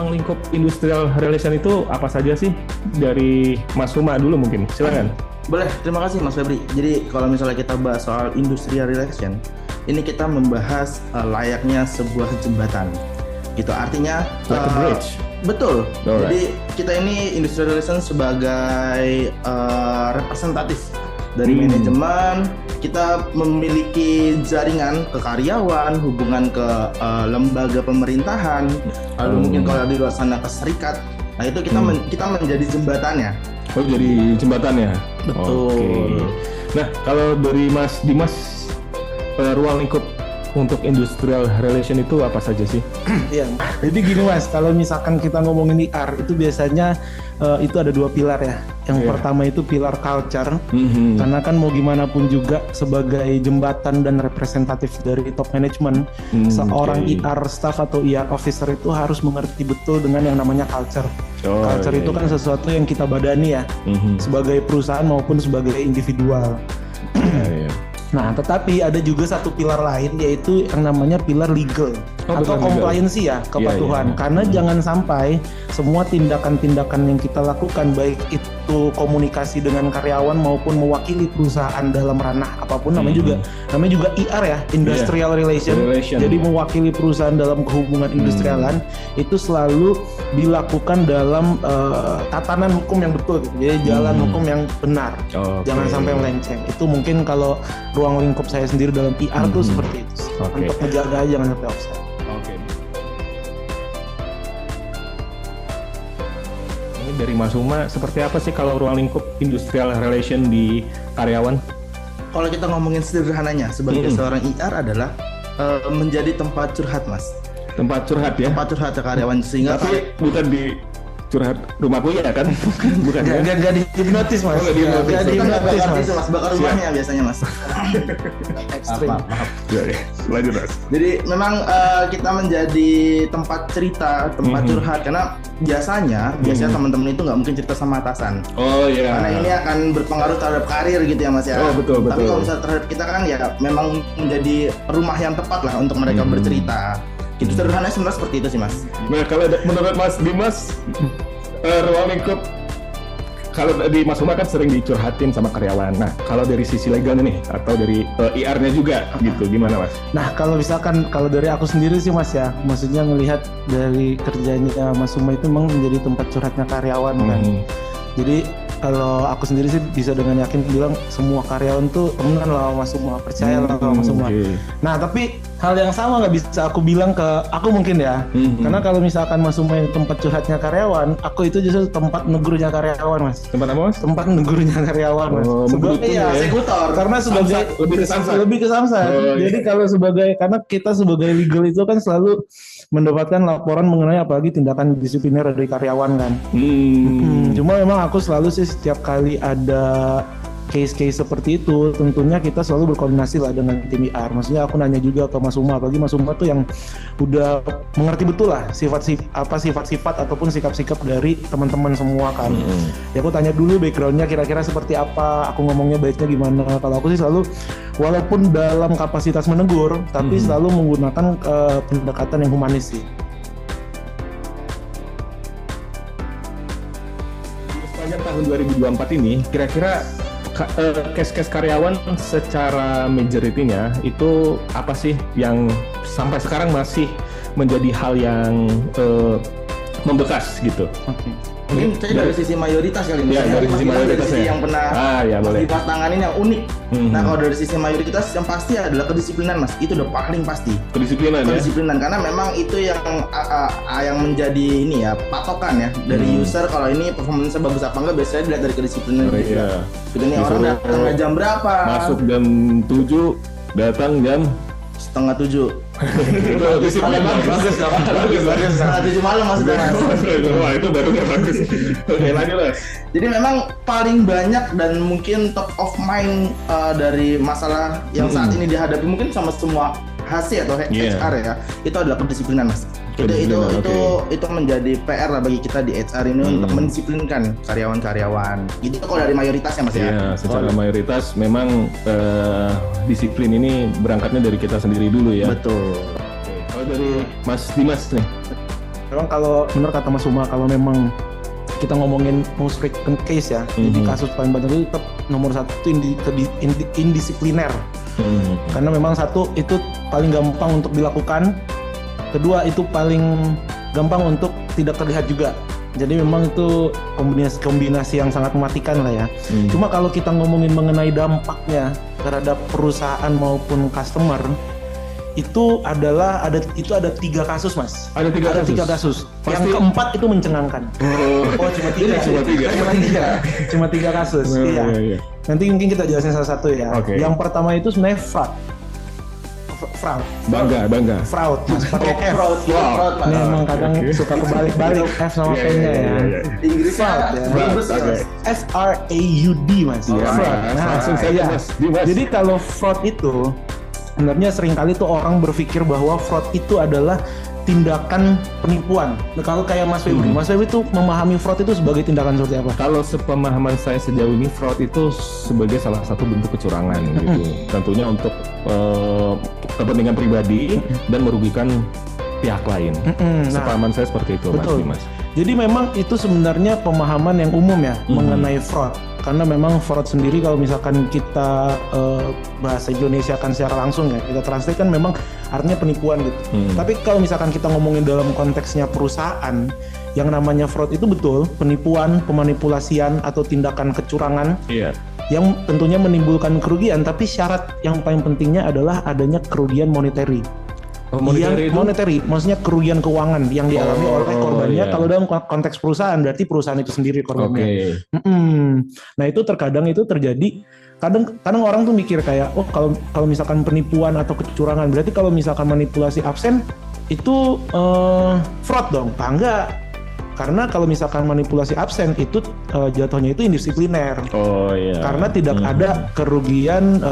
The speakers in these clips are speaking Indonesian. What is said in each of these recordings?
ruang lingkup industrial relation itu apa saja sih? Dari Mas Huma dulu mungkin, silakan. Boleh, terima kasih Mas Febri. Jadi kalau misalnya kita bahas soal industrial relation, ini kita membahas layaknya sebuah jembatan. Gitu, artinya Like a bridge. Betul. Alright. Jadi kita ini industrial relation sebagai representatif dari manajemen. Kita memiliki jaringan ke karyawan, hubungan ke lembaga pemerintahan, lalu mungkin kalau di luar sana ke serikat. Nah itu kita menjadi jembatannya. Oh, jadi jembatannya. Betul. Oke. Nah, kalau dari Mas Dimas, ruang lingkup untuk industrial relation itu apa saja sih? Iya, jadi gini Mas, kalau misalkan kita ngomongin IR itu biasanya itu ada dua pilar ya. Yang pertama itu pilar culture, karena kan mau gimana pun juga sebagai jembatan dan representatif dari top management, seorang IR staff atau IR officer itu harus mengerti betul dengan yang namanya culture. Culture itu kan sesuatu yang kita badani ya, sebagai perusahaan maupun sebagai individual. Nah, tetapi ada juga satu pilar lain yaitu yang namanya pilar legal atau compliance ya, kepatuhan. Karena jangan sampai semua tindakan-tindakan yang kita lakukan, baik itu komunikasi dengan karyawan maupun mewakili perusahaan dalam ranah apapun, namanya juga IR ya, industrial relation. Jadi mewakili perusahaan dalam hubungan industrialan itu selalu dilakukan dalam tatanan hukum yang betul gitu. Jadi jalan hukum yang benar. Jangan sampai melenceng. Itu mungkin kalau ruang lingkup saya sendiri dalam PR tuh seperti itu. Untuk menjaga jangan sampai offset. Ini dari Mas Huma, seperti apa sih kalau ruang lingkup industrial relation di karyawan? Kalau kita ngomongin sederhananya, sebagai seorang IR adalah menjadi tempat curhat, Mas. Tempat curhat ya? Tempat curhat ke karyawan, sehingga tapi bukan di curhat rumahku ya kan? Bukan ya? Gak dihipnotis Mas. Gak dihipnotis Mas. Bakar rumahnya biasanya Mas. Ekstrim. Maaf. Ya, lanjut Mas. Jadi memang kita menjadi tempat cerita, tempat curhat, karena biasanya teman-teman itu nggak mungkin cerita sama atasan. Oh iya. Karena ini akan berpengaruh terhadap karir gitu ya Mas ya. Oh betul. Tapi kalau misalnya terhadap kita kan ya memang menjadi rumah yang tepat lah untuk mereka bercerita. Itu sederhananya sebenarnya seperti itu sih Mas. Nah kalau menurut Mas Dimas, ruang lingkup, kalau di Mas Huma kan sering dicurhatin sama karyawan. Nah kalau dari sisi legalnya nih, atau dari IR-nya juga gitu, gimana Mas? Nah kalau misalkan kalau dari aku sendiri sih Mas ya, maksudnya ngelihat dari kerjanya Mas Huma itu memang menjadi tempat curhatnya karyawan kan. Jadi kalau aku sendiri sih bisa dengan yakin bilang semua karyawan tuh temenan lah Mas Huma, percaya lah sama Mas Huma. Nah tapi hal yang sama nggak bisa aku bilang ke aku mungkin ya, karena kalau misalkan Mas Huma ini tempat curhatnya karyawan, aku itu justru tempat negurnya karyawan Mas. Tempat apa Mas? Tempat negurnya karyawan Mas. Iya, eksekutor. Karena sebagai lebih ke samsat. Jadi kalau karena kita sebagai legal itu kan selalu mendapatkan laporan mengenai apalagi tindakan disipliner dari karyawan kan. Cuma memang aku selalu sih setiap kali ada case-case seperti itu, tentunya kita selalu berkoordinasi lah dengan tim IR. Maksudnya aku nanya juga ke Mas Huma, apalagi Mas Huma tuh yang udah mengerti betul lah sifat-sifat ataupun sikap-sikap dari teman-teman semua kan. Ya aku tanya dulu backgroundnya kira-kira seperti apa, aku ngomongnya baiknya gimana. Kalau aku sih selalu, walaupun dalam kapasitas menegur, tapi selalu menggunakan pendekatan yang humanis sih. Sepanjang tahun 2024 ini, kira-kira case-case karyawan secara majority-nya itu apa sih yang sampai sekarang masih menjadi hal yang membekas gitu? Mungkin saya dari sisi mayoritas kali ini. Ya, dari sisi mayoritas yang pernah Mas tanganin yang unik. Nah kalau dari sisi mayoritas yang pasti adalah kedisiplinan Mas. Itu udah paling pasti. Kedisiplinan karena memang itu yang menjadi ini ya patokan ya dari user, kalau ini performance-nya bagus apa enggak biasanya dilihat dari kedisiplinan. Gitu nih, orang datang jam berapa? Masuk jam 7, datang jam setengah 7. Bagus. Setengah 7 malam Mas. Wah itu baru bagus. Oke lanjut Mas. Jadi memang paling banyak dan mungkin top of mind dari masalah yang saat ini dihadapi mungkin sama semua HC atau HR ya, itu adalah kedisiplinan Mas. Itu menjadi PR lah bagi kita di HR ini untuk mendisiplinkan karyawan-karyawan. Gitu kalau dari mayoritasnya Mas ya. Iya, secara mayoritas memang disiplin ini berangkatnya dari kita sendiri dulu ya. Betul. Kalau dari Mas Dimas nih. memang kalau menurut kata Mas Uma, kalau memang kita ngomongin most frequent case ya, jadi kasus paling banyak itu tetap nomor 1 indisipliner. Karena memang satu itu paling gampang untuk dilakukan, kedua itu paling gampang untuk tidak terlihat juga. Jadi memang itu kombinasi yang sangat mematikan lah ya. Cuma kalau kita ngomongin mengenai dampaknya terhadap perusahaan maupun customer, itu ada 3 kasus, Mas. Ada 3 kasus. Yang keempat itu mencengangkan. Cuma 3 kasus. Iya. Nanti mungkin kita jelasin salah satu ya. Okay. Yang pertama itu sebenarnya fraud. Bangga. Fraud, Mas. Pakai F. Fraud. Ini emang kadang suka kebalik-balik F sama P-nya ya. Inggrisnya bagus ya. FRAUD, Mas. Fraud. Langsung saja, Mas. Jadi kalau fraud itu sebenarnya seringkali tuh orang berpikir bahwa fraud itu adalah tindakan penipuan. Nah, kalau kayak Mas Febri, Mas Febri tuh memahami fraud itu sebagai tindakan seperti apa? Kalau sepemahaman saya sejauh ini, fraud itu sebagai salah satu bentuk kecurangan gitu. Tentunya untuk kepentingan pribadi dan merugikan pihak lain. Sepahaman saya seperti itu, betul. Mas. Jadi memang itu sebenarnya pemahaman yang umum ya mengenai fraud. Karena memang fraud sendiri kalau misalkan kita bahasa Indonesia kan secara langsung ya, kita translate kan memang artinya penipuan gitu. Tapi kalau misalkan kita ngomongin dalam konteksnya perusahaan, yang namanya fraud itu betul penipuan, pemanipulasian atau tindakan kecurangan yang tentunya menimbulkan kerugian. Tapi syarat yang paling pentingnya adalah adanya kerugian monetary. Monetary, maksudnya kerugian keuangan yang dialami oleh korbannya. Kalau dalam konteks perusahaan berarti perusahaan itu sendiri korbannya. Nah itu terkadang itu terjadi. Kadang orang tuh mikir kayak, oh kalau misalkan penipuan atau kecurangan berarti kalau misalkan manipulasi absen itu fraud dong? Enggak. Karena kalau misalkan manipulasi absen itu jatuhnya itu indisipliner. Karena tidak ada kerugian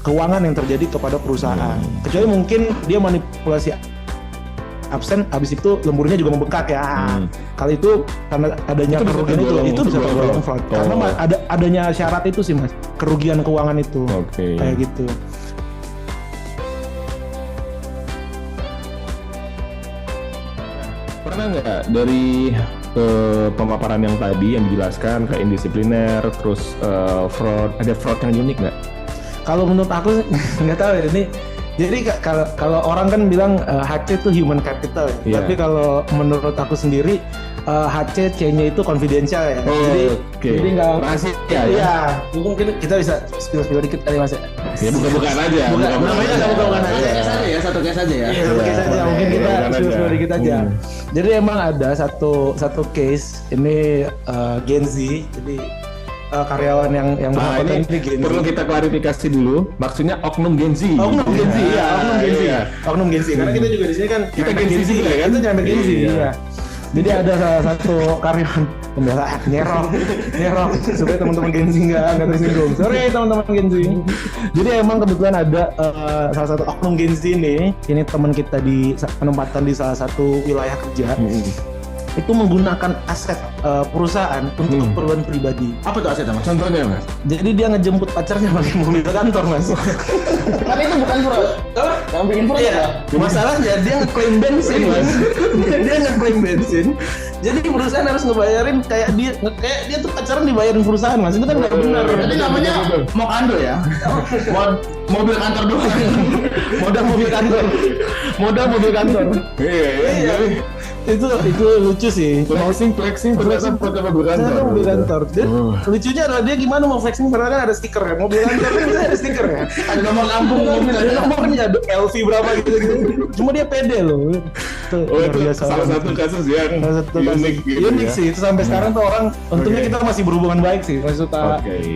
keuangan yang terjadi kepada perusahaan. Kecuali mungkin dia manipulasi absen, habis itu lemburnya juga membengkak ya. Kalau itu karena adanya kerugian itu bisa tergolong fraud. Karena adanya syarat itu sih, Mas. Kerugian keuangan itu. Kayak gitu. Pernah nggak dari pemaparan yang tadi yang dijelaskan kayak indisipliner, terus fraud, ada fraud yang unik nggak? Kalau menurut aku nggak tahu ya ini. Jadi kalau orang kan bilang HC itu human capital ya. Tapi kalau menurut aku sendiri HC C-nya itu confidential ya. Jadi nggak rahasia ya. Iya, mungkin kita bisa spill dikit kali Mas. Ya bukan aja. Namanya bukan aja. Satu case aja ya. Iya, satu case aja. Mungkin kita spill dikit aja. Jadi emang ada satu case ini Gen Z. Jadi karyawan yang ini perlu kita klarifikasi dulu, maksudnya oknum Gen Z. Oknum Gen Z. Karena kita juga di sini kan kita Gen Z juga kan, itu nyampe Gen Z. Iya. Jadi ada salah satu karyawan pembelaan nyerok supaya teman-teman Gen Z nggak tersinggung. Sorry teman-teman Gen Z. Jadi emang kebetulan ada salah satu oknum Gen Z ini teman kita di penempatan di salah satu wilayah kerja. Itu menggunakan aset perusahaan untuk keperluan pribadi. Apa tuh asetnya, Mas? Contohnya, Mas? Jadi dia ngejemput pacarnya pakai mobil kantor, Mas. Tapi itu bukan fraud. Yang bikin fraud ya? Masalahnya dia ngeklaim bensin, Mas. Dia ngeklaim bensin. Jadi perusahaan harus ngebayarin kayak dia tuh pacaran dibayarin perusahaan, Mas. Itu kan nggak benar. Jadi namanya Mokando ya? Mobil kantor doang. Modal mobil kantor. Iya. Itu lucu sih. Flexing ternyata mobil kantor. Dan lucunya adalah dia gimana mau flexing karena kan ada stiker ya. Mobil kantor kan bisa ada stiker ya. Ada nomor lambung mobil, ada nomornya, ada LV berapa gitu. Cuma dia pede loh. Itu salah satu kasus yang unik sih. Itu sampai sekarang tuh orang untungnya kita masih berhubungan baik sih.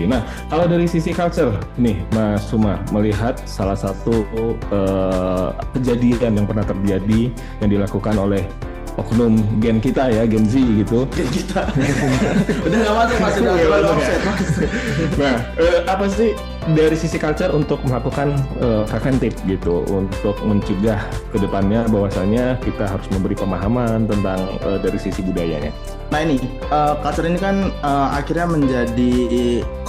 Nah, kalau dari sisi culture nih Mas Suma melihat salah satu kejadian yang pernah terjadi yang dilakukan oleh oknum gen kita ya, Gen Z gitu. Gen kita. Udah nggak masuk offset. Nah, apa sih dari sisi culture untuk melakukan preventif gitu, untuk mencegah kedepannya bahwasanya kita harus memberi pemahaman tentang dari sisi budayanya. Nah ini, culture ini kan akhirnya menjadi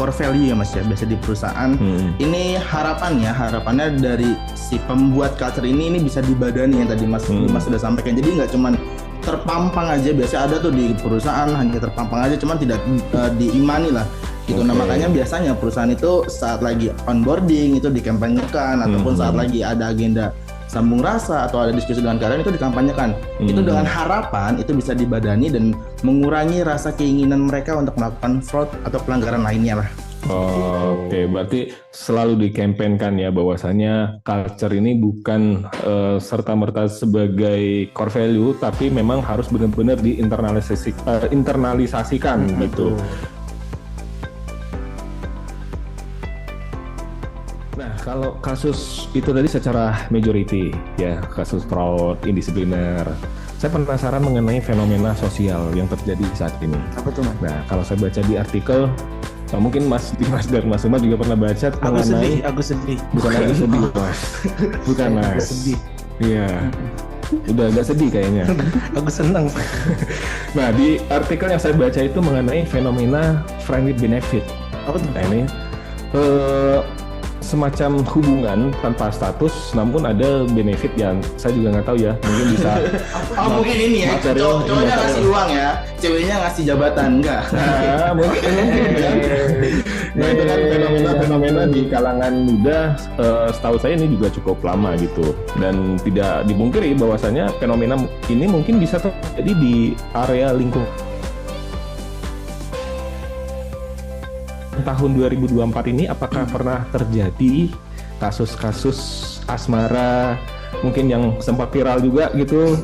core value ya Mas ya, biasa di perusahaan. Ini harapannya dari si pembuat culture ini bisa dibadani yang tadi Mas sudah sampaikan. Jadi nggak cuman terpampang aja. Biasanya ada tuh di perusahaan hanya terpampang aja, cuman tidak diimani lah gitu. Nah makanya biasanya perusahaan itu saat lagi onboarding itu dikampanyekan, ataupun saat lagi ada agenda sambung rasa atau ada diskusi dengan karyawan itu dikampanyekan. Itu dengan harapan itu bisa dibadani dan mengurangi rasa keinginan mereka untuk melakukan fraud atau pelanggaran lainnya lah. Oke, berarti selalu dikampanyekan ya bahwasanya culture ini bukan serta-merta sebagai core value, tapi memang harus benar-benar internalisasikan gitu. Nah, kalau kasus itu tadi secara majority ya, kasus fraud, indisipliner. Saya penasaran mengenai fenomena sosial yang terjadi saat ini. Apa tuh, Mas? Nah, kalau saya baca di artikel, mungkin Mas Dimas dan Mas Umar juga pernah baca mengenai... Aku sedih. Bukan lagi sedih, Mas. Bukan, Mas. Aku sedih. Iya. Udah agak sedih kayaknya. Aku senang. Nah, di artikel yang saya baca itu mengenai fenomena friend with benefit. Apa tuh? Nah, ini semacam hubungan tanpa status, namun ada benefit yang saya juga nggak tahu ya. Mungkin bisa. Mungkin ini ya. Cowoknya ngasih uang ya, ceweknya ngasih jabatan, enggak? Nah, mungkin ya. Nah, itu kan fenomena di kalangan muda. Setahu saya ini juga cukup lama gitu, dan tidak dipungkiri bahwasanya fenomena ini mungkin bisa terjadi di area lingkup. Tahun 2024 ini apakah pernah terjadi kasus-kasus asmara mungkin yang sempat viral juga gitu,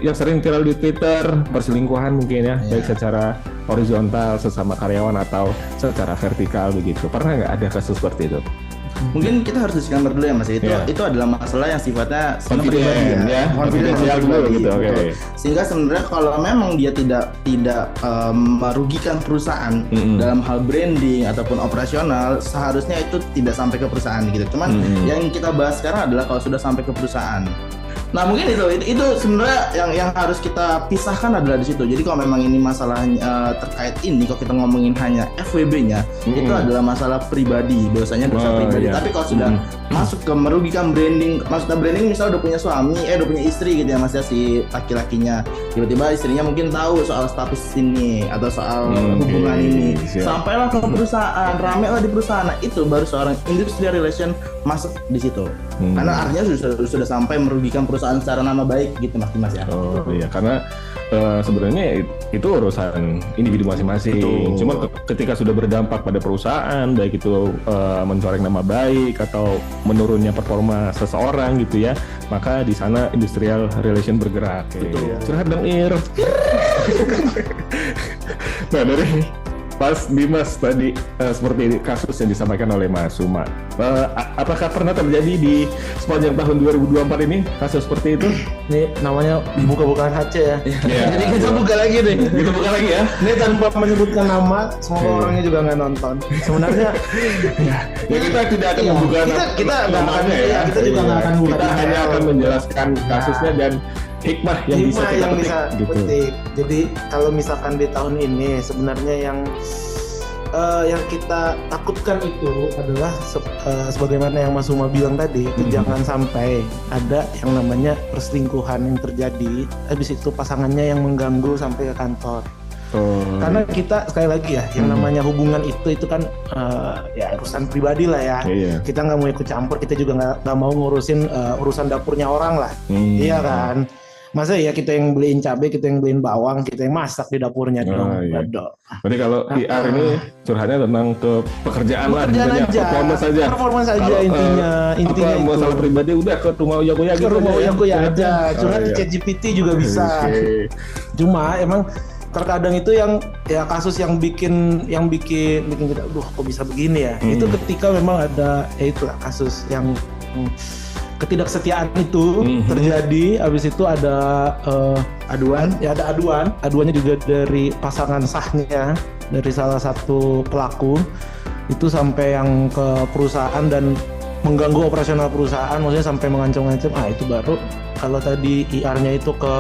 yang sering viral di Twitter, perselingkuhan mungkin ya, baik secara horizontal sesama karyawan atau secara vertikal begitu. Pernah nggak ada kasus seperti itu? Mungkin kita harus disclaimer dulu ya Mas. Itu adalah masalah yang sifatnya confidential ya, confidential dulu gitu. Oke. Sehingga sebenarnya kalau memang dia tidak merugikan perusahaan dalam hal branding ataupun operasional, seharusnya itu tidak sampai ke perusahaan gitu. Cuman yang kita bahas sekarang adalah kalau sudah sampai ke perusahaan. Nah mungkin itu sebenarnya yang harus kita pisahkan adalah di situ. Jadi kalau memang ini masalah terkait ini, kalau kita ngomongin hanya FWB-nya, itu adalah masalah pribadi, dosanya dosa pribadi. Tapi kalau sudah masuk ke merugikan branding, maksudnya branding misalnya udah punya suami, udah punya istri gitu ya Mas ya, si laki-lakinya, tiba-tiba istrinya mungkin tahu soal status ini atau soal hubungan ini, sampailah ke perusahaan, rame lah di perusahaan. Nah itu baru seorang industrial relation masuk di situ. Karena artinya sudah sampai merugikan perusahaan secara nama baik gitu Mas Dimas ya. Oh iya, karena sebenarnya itu urusan individu masing-masing. Cuma ketika sudah berdampak pada perusahaan, baik itu mencoreng nama baik atau menurunnya performa seseorang gitu ya, maka di sana industrial relation bergerak. Betul. Curhat dong Ir. Nah dari Mas Dimas tadi seperti kasus yang disampaikan oleh Mas Uma, apakah pernah terjadi di sepanjang tahun 2024 ini kasus seperti itu? Ini namanya buka-bukaan HC ya. Jadi kita buka lagi deh. Kita buka lagi ya. Ini tanpa menyebutkan nama, semoga orangnya juga nggak nonton. Sebenarnya ya kita tidak akan membuka kita nggak akan ya. Kita juga nggak akan buka. Kita hanya akan menjelaskan kasusnya dan hikmah yang bisa kita petik gitu. Jadi kalau misalkan di tahun ini sebenarnya yang kita takutkan itu adalah sebagaimana yang Mas Uma bilang tadi, jangan sampai ada yang namanya perselingkuhan yang terjadi, habis itu pasangannya yang mengganggu sampai ke kantor. Karena kita sekali lagi ya, yang namanya hubungan itu kan ya urusan pribadi lah ya. Kita nggak mau ikut campur, kita juga nggak mau ngurusin urusan dapurnya orang lah, iya kan. Masa ya kita yang beliin cabai, kita yang beliin bawang, kita yang masak di dapurnya dong. Iya. Berarti kalau PR ini curhatnya tentang ke pekerjaan lah, performance aja intinya itu. Masalah pribadi udah ke rumah Uya-Kuya gitu. Ke rumah Uya-Kuya aja. Curhat di ChatGPT juga bisa. Cuma emang terkadang itu yang ya kasus yang bikin kita, kok bisa begini ya. Itu ketika memang ada itu kasus yang ketidaksetiaan itu terjadi, habis itu ada aduannya juga dari pasangan sahnya, dari salah satu pelaku itu sampai yang ke perusahaan dan mengganggu operasional perusahaan, maksudnya sampai mengancam-ngancam. Itu baru kalau tadi IR-nya itu ke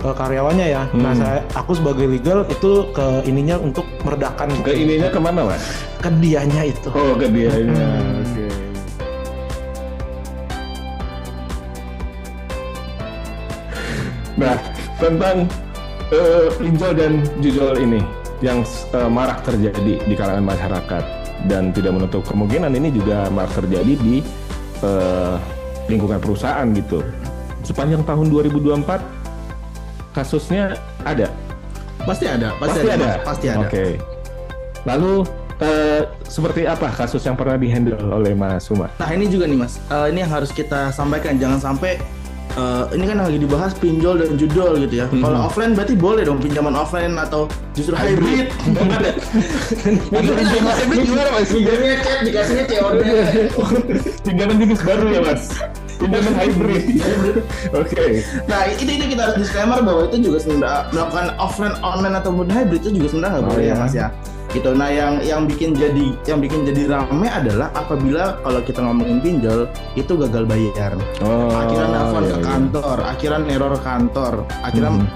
karyawannya ya. Nah aku sebagai legal itu ke ininya untuk meredakan. Ke ininya kemana Mas? Ke dianya itu. Oh ke dianya. Oke. Nah, tentang pinjol dan judol ini yang marak terjadi di kalangan masyarakat, dan tidak menutup kemungkinan ini juga marak terjadi di lingkungan perusahaan gitu. Sepanjang tahun 2024 kasusnya ada? Pasti ada. Oke. Lalu seperti apa kasus yang pernah dihandle oleh Mas Uma? Nah ini juga nih Mas, ini yang harus kita sampaikan, jangan sampai ini kan lagi dibahas pinjol dan judol gitu ya. Kalau offline berarti boleh dong pinjaman offline atau justru hybrid. Pinjaman hybrid gimana Mas? Pinjamnya chat, dikasihnya COD. Pinjaman jenis baru ya Mas? Pinjaman hybrid. Oke. Nah itu kita harus disclaimer bahwa itu juga sebenarnya melakukan offline, online ataupun hybrid itu juga sebenarnya nggak boleh ya Mas ya. Gitu. Nah yang bikin jadi rame adalah apabila kalau kita ngomongin pinjol itu gagal bayar. Akhirnya nelfon ke kantor, akhirnya neror kantor,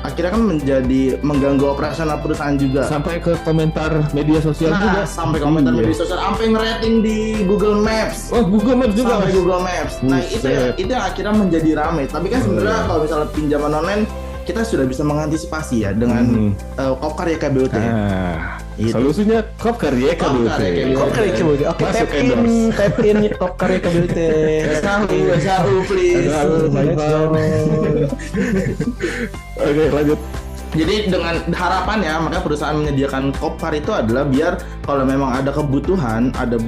akhirnya kan menjadi mengganggu operasional perusahaan juga. Sampai ke komentar media sosial juga. Sampai komentar media sosial, sampai ngerating di Google Maps. Oh, Google Maps juga. Sampai Google Maps. Nah, itu yang akhirnya menjadi rame. Tapi kan sebenarnya kalau misalnya pinjaman online kita sudah bisa mengantisipasi ya dengan Kopkarya KBUT. Solusinya Kopkarya KBUT. Kopkarya KBUT. Oke, tap in Kopkarya KBUT. SAU please. Oke, lanjut. Jadi dengan harapannya makanya perusahaan menyediakan Kopkar itu adalah biar kalau memang ada kebutuhan, ada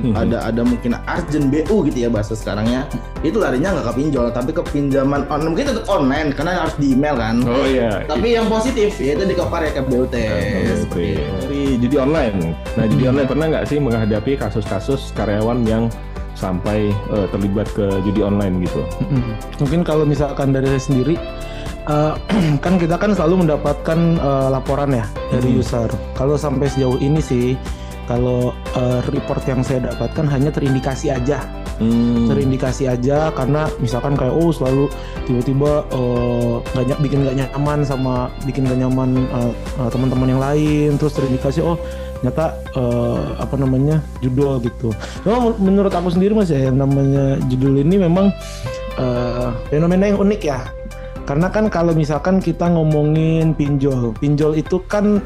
mungkin urgent BU gitu ya bahasa sekarangnya, itu larinya nggak ke pinjol tapi ke pinjaman online, mungkin tetap online karena harus di email kan. Oh iya. Tapi yang positif yaitu di Kopkar ya KBUT. Jadi online. Nah judi online pernah nggak sih menghadapi kasus-kasus karyawan yang sampai terlibat ke judi online gitu? Mungkin kalau misalkan dari saya sendiri. Kan kita kan selalu mendapatkan laporan ya dari user. Kalau sampai sejauh ini sih, kalau report yang saya dapatkan hanya terindikasi aja, terindikasi aja karena misalkan kayak selalu tiba-tiba bikin nggak nyaman sama teman-teman yang lain, terus terindikasi ternyata judul gitu. Cuma menurut aku sendiri Mas ya, yang namanya judul ini memang fenomena yang unik ya. Karena kan kalau misalkan kita ngomongin pinjol itu kan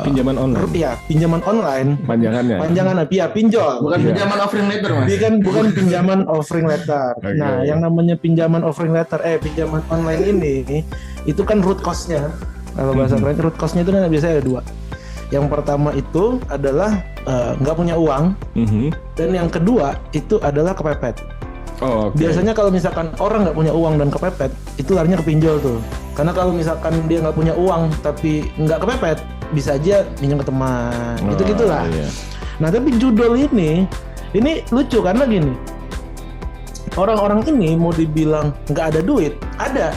pinjaman online. Iya, pinjaman online. Panjangannya pinjol. Bukan pinjaman offering letter, Mas. Bukan pinjaman offering letter. Okay. Nah, yang namanya pinjaman offering letter, pinjaman online ini itu kan root cost-nya. Kalau bahasa keren root cost-nya itu kan biasanya ada dua. Yang pertama itu adalah nggak punya uang, dan yang kedua itu adalah kepepet. Biasanya kalau misalkan orang nggak punya uang dan kepepet, itu larinya ke pinjol tuh. Karena kalau misalkan dia nggak punya uang tapi nggak kepepet, bisa aja pinjam ke teman. Gitu-gitulah. Iya. Nah tapi judul ini lucu karena gini, orang-orang ini mau dibilang nggak ada duit, ada.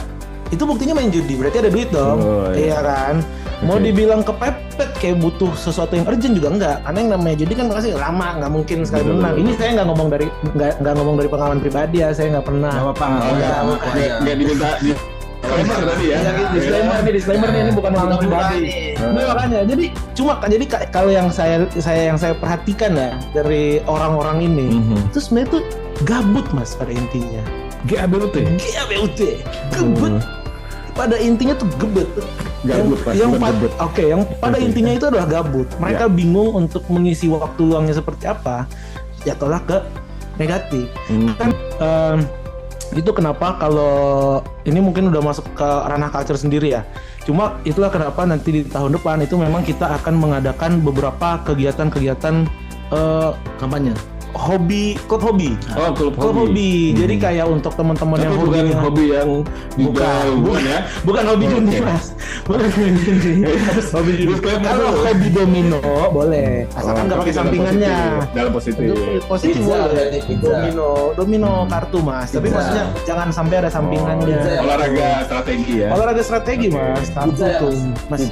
Itu buktinya main judi, berarti ada duit dong. Iya kan? Mau dibilang kepepet kayak butuh sesuatu yang urgent juga enggak, karena yang namanya judi kan pasti lama, nggak mungkin sekali menang. Ini saya nggak ngomong dari pengalaman pribadi ya, saya nggak pernah. Nggak diminta disclaimer tadi ya. Disclaimer nih, ini bukan pengalaman pribadi. Nah, makanya jadi kalau yang saya perhatikan ya dari orang-orang ini, itu sebenarnya tuh gabut Mas pada intinya. GABUT. Gabut. Pada intinya tuh gabut. Yang pada intinya itu adalah gabut. Mereka bingung untuk mengisi waktu luangnya seperti apa. Ya tolak ke negatif. Kan itu kenapa kalau ini mungkin udah masuk ke ranah culture sendiri ya. Cuma itulah kenapa nanti di tahun depan itu memang kita akan mengadakan beberapa kegiatan-kegiatan kampanye. Klub hobi. Klub hobi. Jadi kayak untuk teman-teman yang bukan hobi yang bukan hobi judi Mas. Bukan judi. Hobi judi. Kalau hobi domino boleh, asalkan nggak pakai sampingannya. Dalam positif boleh. Domino kartu Mas. Tapi maksudnya jangan sampai ada sampingannya. Olahraga strategi Mas. Kartu tuh Mas.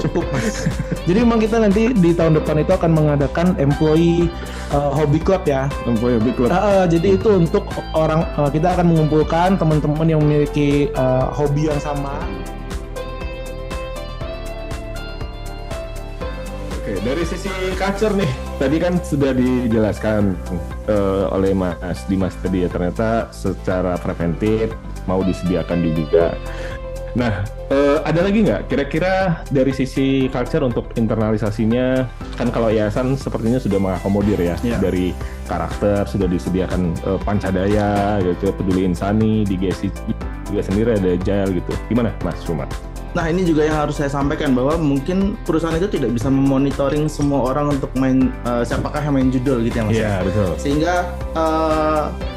Cukup Mas. Jadi memang kita nanti di tahun depan itu akan mengadakan employee hobby club ya. Employee hobby club. Jadi itu untuk orang kita akan mengumpulkan teman-teman yang memiliki hobi yang sama. Oke, dari sisi culture nih, tadi kan sudah dijelaskan oleh Mas Dimas tadi ya, ternyata secara preventif mau disediakan juga. Nah, ada lagi nggak kira-kira dari sisi culture untuk internalisasinya? Kan kalau yayasan sepertinya sudah mengakomodir ya, dari karakter sudah disediakan Pancadaya gitu, Peduli Insani, di GSI juga sendiri ada Agile gitu. Gimana Mas Rumat? Nah ini juga yang harus saya sampaikan bahwa mungkin perusahaan itu tidak bisa memonitoring semua orang untuk main siapakah yang main judul gitu ya Mas. Iya betul. Sehingga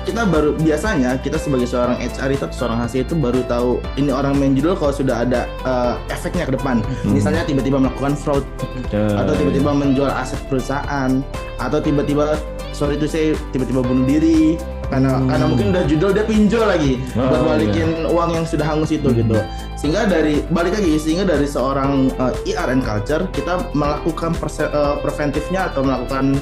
kita biasanya kita sebagai seorang HR itu atau seorang HC itu baru tahu ini orang main judul kalau sudah ada efeknya ke depan. Misalnya tiba-tiba melakukan fraud atau tiba-tiba menjual aset perusahaan atau tiba-tiba tiba-tiba bunuh diri karena mungkin udah judul dia pinjol lagi buat balikin uang yang sudah hangus itu gitu. Sehingga dari seorang ER and culture kita melakukan preventifnya atau melakukan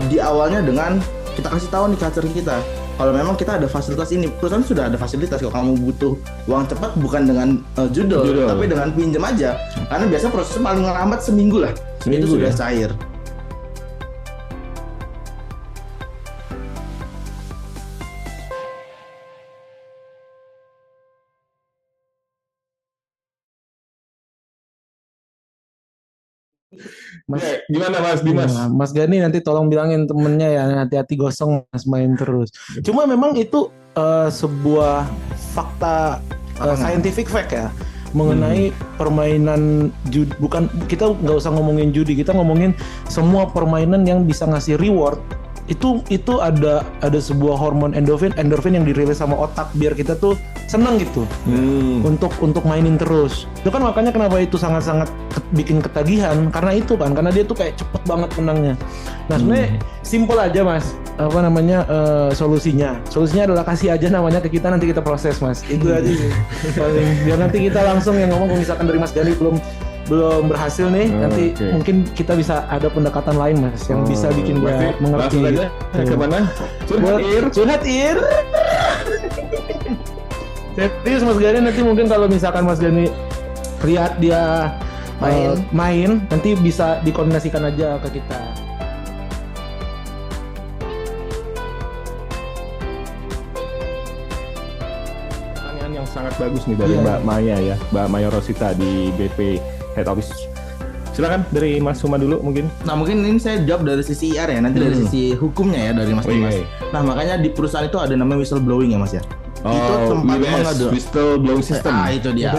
di awalnya dengan kita kasih tahu nih culture kita kalau memang kita ada fasilitas ini, perusahaan sudah ada fasilitas. Kalau kamu butuh uang cepat bukan dengan judul tapi dengan pinjam aja, karena biasa prosesnya paling lambat seminggu lah itu sudah cair. Mas, gimana Mas Dimas? Mas Gani nanti tolong bilangin temennya ya hati-hati gosong Mas main terus. Cuma memang itu sebuah fakta scientific fact ya mengenai permainan judi. Bukan, kita nggak usah ngomongin judi, kita ngomongin semua permainan yang bisa ngasih reward. Itu ada sebuah hormon endorfin yang dirilis sama otak biar kita tuh senang gitu untuk mainin terus. Itu kan makanya kenapa itu sangat-sangat bikin ketagihan karena itu kan, karena dia tuh kayak cepet banget menangnya. Nah sebenarnya simple aja Mas, solusinya adalah kasih aja namanya ke kita, nanti kita proses Mas. Itu aja sih paling, biar nanti kita langsung yang ngomong. Kalau misalkan dari Mas Gani belum berhasil nih, nanti mungkin kita bisa ada pendekatan lain Mas yang bisa bikin dia mengerti. Langsung aja kemana? Curhat Ir. Serius Mas Gani, nanti mungkin kalau misalkan Mas Gani lihat dia main, nanti bisa dikoordinasikan aja ke kita. Pertanyaan yang sangat bagus nih dari Mbak Maya ya, Mbak Maya Rosita di BP Head Office. Silakan dari Mas Suma dulu mungkin. Nah mungkin ini saya jawab dari sisi IR ya, nanti dari sisi hukumnya ya dari Mas Dimas. Nah makanya di perusahaan itu ada namanya whistleblowing ya Mas ya. Itu tempat mengadu whistleblowing system. Itu dia.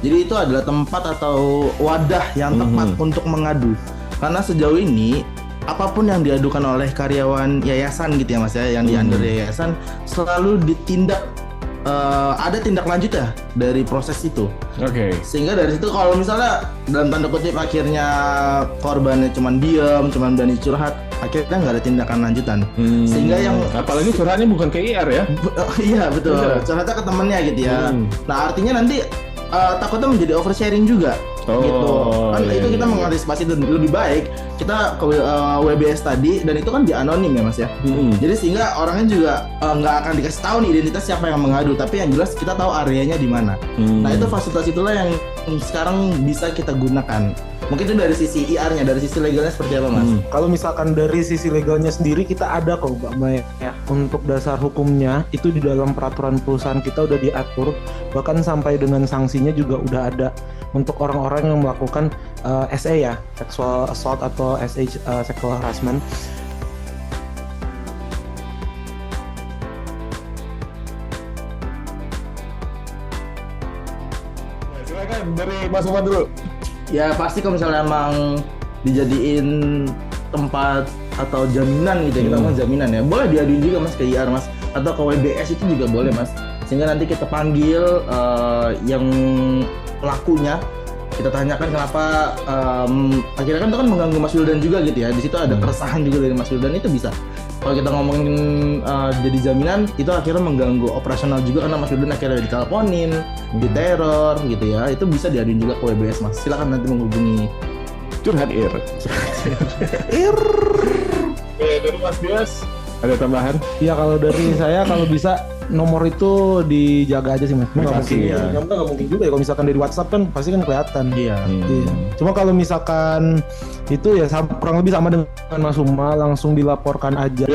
Jadi itu adalah tempat atau wadah yang tepat untuk mengadu. Karena sejauh ini apapun yang diadukan oleh karyawan yayasan gitu ya Mas ya, yang di under yayasan selalu ditindak, ada tindak lanjut ya dari proses itu. Sehingga dari situ kalau misalnya dalam tanda kutip akhirnya korbannya cuman diam, cuman berani curhat, akhirnya nggak ada tindakan lanjutan. Sehingga yang apalagi curhatnya bukan ke IR ya? Iya betul. Curhatnya ke temennya gitu ya. Nah artinya nanti takutnya menjadi oversharing juga. Gitu kan, itu kita mengantisipasi itu lebih baik kita ke WBS tadi, dan itu kan di anonim ya Mas ya. Jadi sehingga orangnya juga nggak akan dikasih tahu nih identitas siapa yang mengadu, tapi yang jelas kita tahu areanya di mana. Nah itu fasilitas itulah yang sekarang bisa kita gunakan. Mungkin itu dari sisi IR-nya, dari sisi legalnya seperti apa Mas? Kalau misalkan dari sisi legalnya sendiri kita ada kok Mbak Maya ya. Untuk dasar hukumnya itu di dalam peraturan perusahaan kita udah diatur, bahkan sampai dengan sanksinya juga udah ada untuk orang-orang yang melakukan SA ya, sexual assault atau sexual harassment. Silakan dari Mas Umar dulu. Ya pasti kalau misalnya emang dijadiin tempat atau jaminan gitu ya, kita ngomong jaminan ya, boleh diaduin juga Mas ke IR Mas, atau ke WBS itu juga boleh Mas, sehingga nanti kita panggil yang pelakunya, kita tanyakan kenapa akhirnya kan itu kan mengganggu Mas Wildan juga gitu ya, di situ ada keresahan juga dari Mas Wildan, itu bisa. Kalau kita ngomongin jadi jaminan, itu akhirnya mengganggu operasional juga karena Mas Wildan akhirnya diteleponin, diteror gitu ya, itu bisa diaduin juga ke WBS Mas. Silakan nanti menghubungi Curhat Ir. Dari Mas Dias ada tambahan? Iya kalau dari saya, kalau bisa nomor itu dijaga aja sih Mas. Nggak mungkin juga ya kalau misalkan dari WhatsApp kan pasti kan kelihatan. Iya. Cuma kalau misalkan itu ya kurang lebih sama dengan Mas Uma, langsung dilaporkan aja.